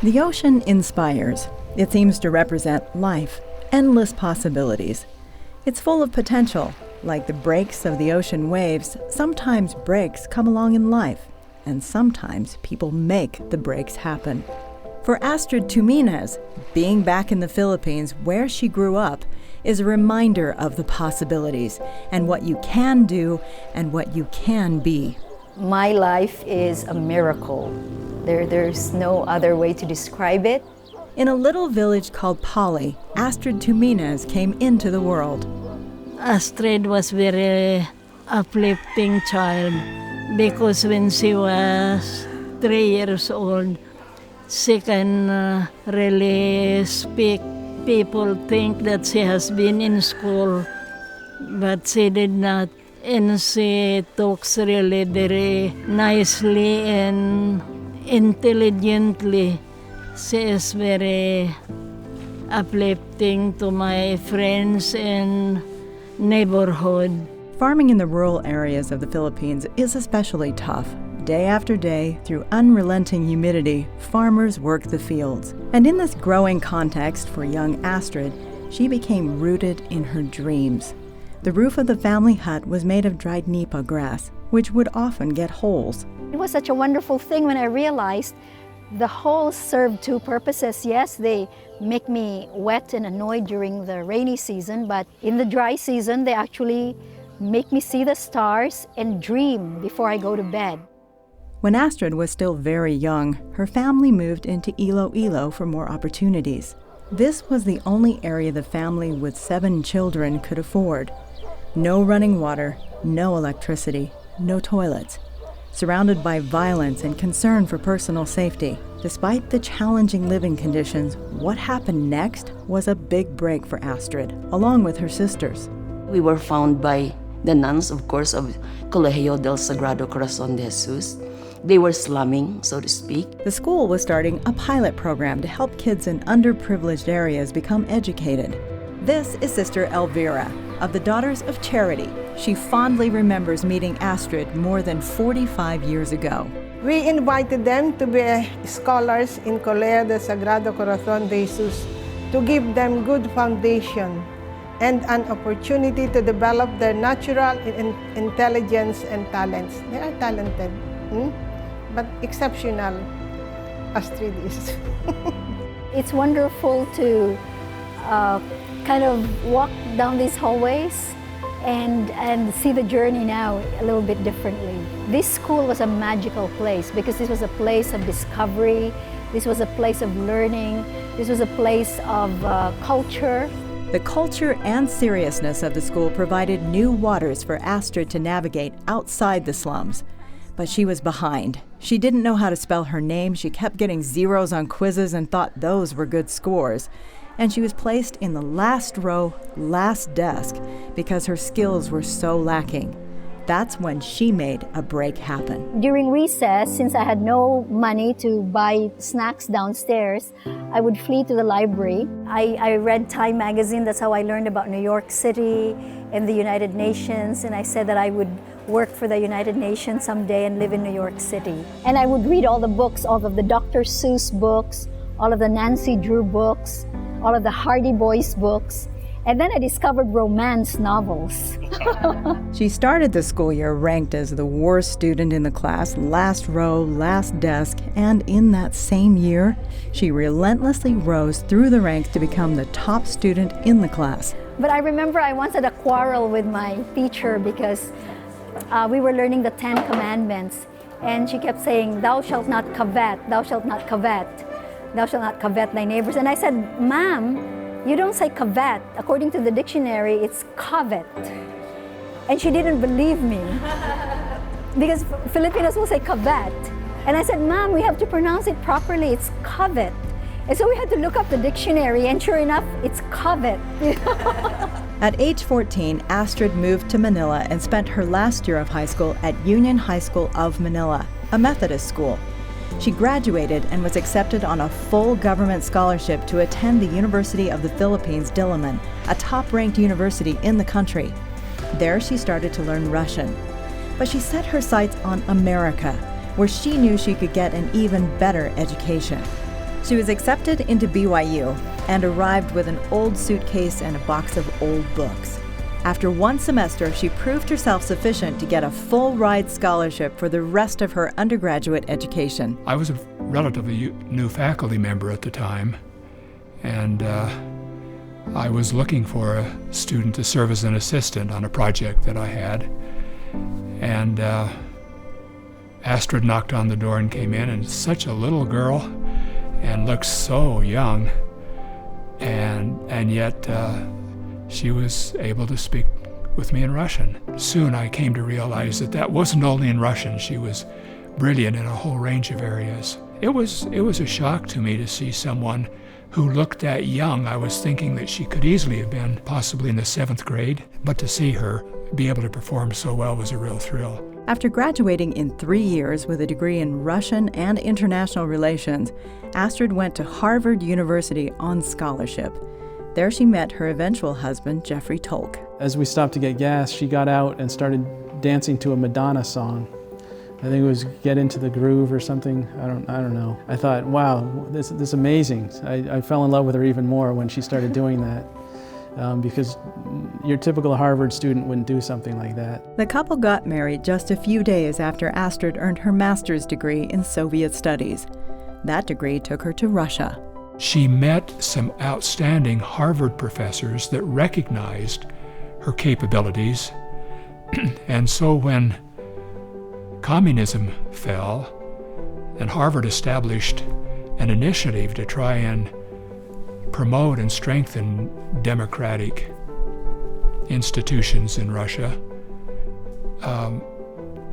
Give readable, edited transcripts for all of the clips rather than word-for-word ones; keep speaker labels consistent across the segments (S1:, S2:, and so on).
S1: The ocean inspires. It seems to represent life, endless possibilities. It's full of potential. Like the breaks of the ocean waves, sometimes breaks come along in life, and sometimes people make the breaks happen. For Astrid Tuminez, being back in the Philippines where she grew up is a reminder of the possibilities and what you can do and what you can be.
S2: My life is a miracle. There's no other way to describe it.
S1: In a little village called Pali, Astrid Tuminez came into the world.
S3: Astrid was very uplifting child because when she was 3 years old, she can really speak. People think that she has been in school, but she did not. And she talks really very nicely and intelligently. She is very uplifting to my friends and neighborhood.
S1: Farming in the rural areas of the Philippines is especially tough. Day after day, through unrelenting humidity, farmers work the fields. And in this growing context for young Astrid, she became rooted in her dreams. The roof of the family hut was made of dried nipa grass, which would often get holes.
S2: It was such a wonderful thing when I realized the holes serve two purposes. Yes, they make me wet and annoyed during the rainy season, but in the dry season, they actually make me see the stars and dream before I go to bed.
S1: When Astrid was still very young, her family moved into Iloilo for more opportunities. This was the only area the family with 7 children could afford. No running water, no electricity, no toilets. Surrounded by violence and concern for personal safety. Despite the challenging living conditions, what happened next was a big break for Astrid, along with her sisters.
S4: We were found by the nuns, of course, of Colegio del Sagrado Corazón de Jesus. They were slumming, so to speak.
S1: The school was starting a pilot program to help kids in underprivileged areas become educated. This is Sister Elvira, of the Daughters of Charity. She fondly remembers meeting Astrid more than 45 years ago.
S5: We invited them to be scholars in Colegio del Sagrado Corazón de Jesus to give them good foundation and an opportunity to develop their natural intelligence and talents. They are talented, but exceptional, Astrid is.
S2: It's wonderful to kind of walk down these hallways and see the journey now a little bit differently. This school was a magical place because this was a place of discovery, this was a place of learning, this was a place of culture.
S1: The culture and seriousness of the school provided new waters for Astrid to navigate outside the slums. But she was behind. She didn't know how to spell her name. She kept getting zeros on quizzes and thought those were good scores. And she was placed in the last row, last desk, because her skills were so lacking. That's when she made a break happen.
S2: During recess, since I had no money to buy snacks downstairs, I would flee to the library. I read Time magazine. That's how I learned about New York City and the United Nations. And I said that I would work for the United Nations someday and live in New York City. And I would read all the books, all of the Dr. Seuss books, all of the Nancy Drew books, all of the Hardy Boys books. And then I discovered romance novels.
S1: She started the school year ranked as the worst student in the class, last row, last desk, and in that same year, she relentlessly rose through the ranks to become the top student in the class.
S2: But I remember I once had a quarrel with my teacher because we were learning the 10 Commandments, and she kept saying, "Thou shalt not covet, thou shalt not covet, thou shalt not covet thy neighbors." And I said, "Ma'am, you don't say covet. According to the dictionary, it's covet." And she didn't believe me because Filipinos will say covet. And I said, "Ma'am, we have to pronounce it properly. It's covet." And so we had to look up the dictionary, and sure enough, it's covet.
S1: At age 14, Astrid moved to Manila and spent her last year of high school at Union High School of Manila, a Methodist school. She graduated and was accepted on a full government scholarship to attend the University of the Philippines, Diliman, a top-ranked university in the country. There she started to learn Russian. But she set her sights on America, where she knew she could get an even better education. She was accepted into BYU and arrived with an old suitcase and a box of old books. After one semester, she proved herself sufficient to get a full-ride scholarship for the rest of her undergraduate education.
S6: I was a relatively new faculty member at the time, and I was looking for a student to serve as an assistant on a project that I had. And Astrid knocked on the door and came in, and such a little girl, and looked so young, and yet she was able to speak with me in Russian. Soon I came to realize that that wasn't only in Russian. She was brilliant in a whole range of areas. It was a shock to me to see someone who looked that young. I was thinking that she could easily have been possibly in the 7th grade, but to see her be able to perform so well was a real thrill.
S1: After graduating in 3 years with a degree in Russian and international relations, Astrid went to Harvard University on scholarship. There she met her eventual husband, Jeffrey Tolk.
S7: As we stopped to get gas, she got out and started dancing to a Madonna song. I think it was Get Into the Groove or something. I don't know. I thought, wow, this is amazing. I fell in love with her even more when she started doing that. Because your typical Harvard student wouldn't do something like that.
S1: The couple got married just a few days after Astrid earned her master's degree in Soviet studies. That degree took her to Russia.
S6: She met some outstanding Harvard professors that recognized her capabilities. And so when communism fell and Harvard established an initiative to try and promote and strengthen democratic institutions in Russia,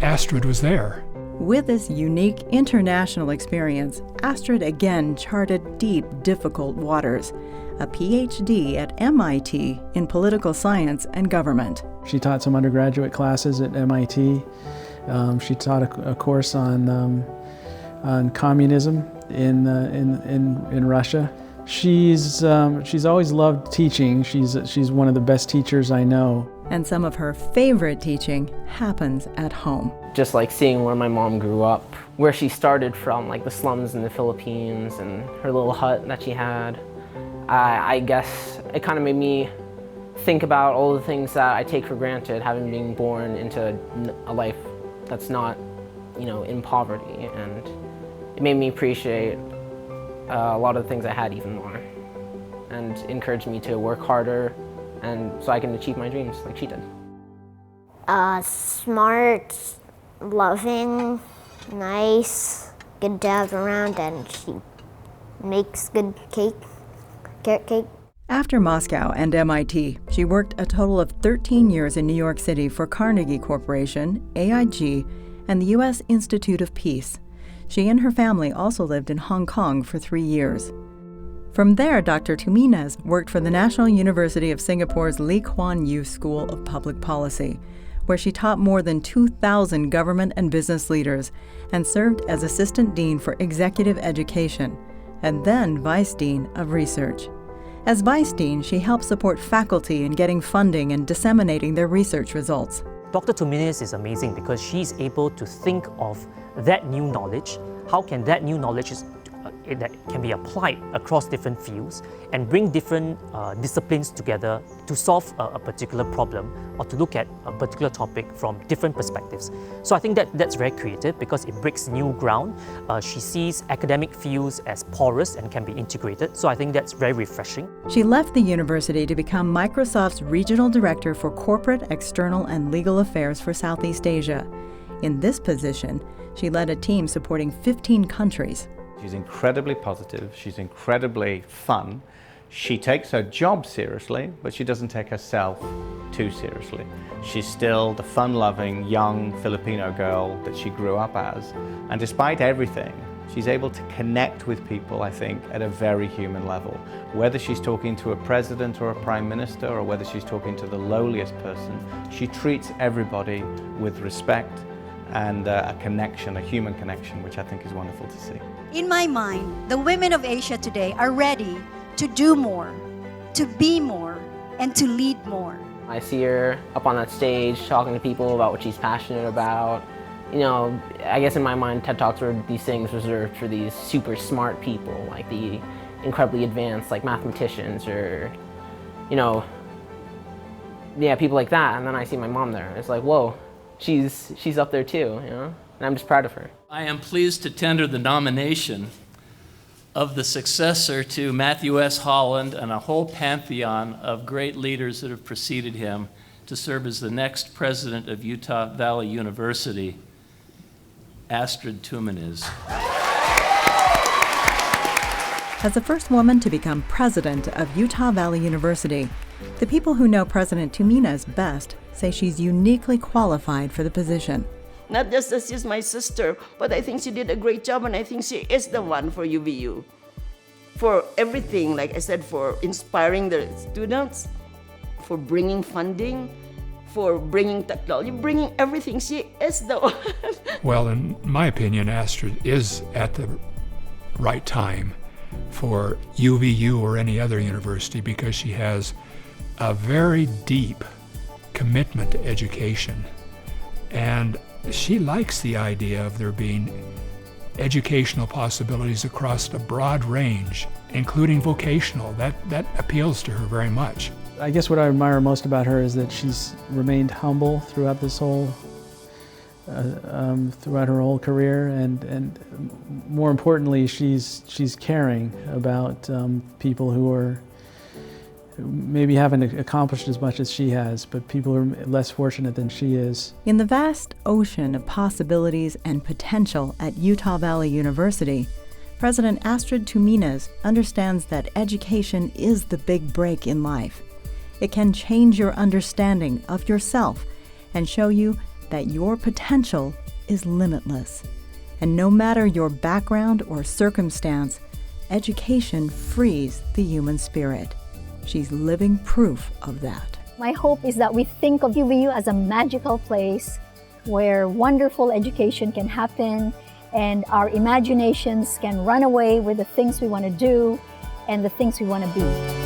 S6: Astrid was there.
S1: With this unique international experience, Astrid again charted deep, difficult waters. A PhD at MIT in political science and government.
S7: She taught some undergraduate classes at MIT. She taught a course on communism in Russia. She's always loved teaching. She's one of the best teachers I know.
S1: And some of her favorite teaching happens at home.
S8: Just like seeing where my mom grew up, where she started from, like the slums in the Philippines and her little hut that she had. I guess it kind of made me think about all the things that I take for granted, having been born into a life that's not, in poverty, and it made me appreciate a lot of the things I had even more, and encouraged me to work harder, and so I can achieve my dreams like she did.
S9: Smart, loving, nice, good to have around, and she makes good cake, carrot cake.
S1: After Moscow and MIT, she worked a total of 13 years in New York City for Carnegie Corporation, AIG, and the U.S. Institute of Peace. She and her family also lived in Hong Kong for 3 years. From there, Dr. Tuminez worked for the National University of Singapore's Lee Kuan Yew School of Public Policy, where she taught more than 2,000 government and business leaders and served as Assistant Dean for Executive Education, and then Vice Dean of Research. As Vice Dean, she helped support faculty in getting funding and disseminating their research results.
S10: Dr. Tuminez is amazing because she's able to think of that new knowledge. How can that new knowledge that can be applied across different fields and bring different disciplines together to solve a particular problem or to look at a particular topic from different perspectives. So I think that's very creative because it breaks new ground. She sees academic fields as porous and can be integrated, so I think that's very refreshing.
S1: She left the university to become Microsoft's Regional Director for Corporate, External, and Legal Affairs for Southeast Asia. In this position, she led a team supporting 15 countries.
S11: She's incredibly positive, she's incredibly fun. She takes her job seriously, but she doesn't take herself too seriously. She's still the fun-loving, young Filipino girl that she grew up as. And despite everything, she's able to connect with people, I think, at a very human level. Whether she's talking to a president or a prime minister, or whether she's talking to the lowliest person, she treats everybody with respect and a connection, a human connection, which I think is wonderful to see.
S12: In my mind, the women of Asia today are ready to do more, to be more, and to lead more.
S8: I see her up on that stage talking to people about what she's passionate about, You know, I guess in my mind, TED Talks were these things reserved for these super smart people, like the incredibly advanced, like mathematicians or, you know, yeah, people like that. And then I see my mom there. It's like, whoa, she's up there too, you know? And I'm just proud of her.
S13: I am pleased to tender the nomination of the successor to Matthew S. Holland and a whole pantheon of great leaders that have preceded him to serve as the next president of Utah Valley University, Astrid Tuminez.
S1: As the first woman to become president of Utah Valley University, the people who know President Tuminez best say she's uniquely qualified for the position.
S4: Not just that she's my sister, but I think she did a great job, and I think she is the one for UVU. For everything, like I said, for inspiring the students, for bringing funding, for bringing technology, bringing everything. She is the one.
S6: Well, in my opinion, Astrid is at the right time for UVU or any other university because she has a very deep commitment to education. And she likes the idea of there being educational possibilities across a broad range, including vocational. That appeals to her very much.
S7: I guess what I admire most about her is that she's remained humble throughout this whole, throughout her whole career, and more importantly, she's caring about people who are maybe haven't accomplished as much as she has, but people who are less fortunate than she is.
S1: In the vast ocean of possibilities and potential at Utah Valley University, President Astrid Tuminez understands that education is the big break in life. It can change your understanding of yourself and show you that your potential is limitless. And no matter your background or circumstance, education frees the human spirit. She's living proof of that.
S2: My hope is that we think of UVU as a magical place where wonderful education can happen and our imaginations can run away with the things we want to do and the things we want to be.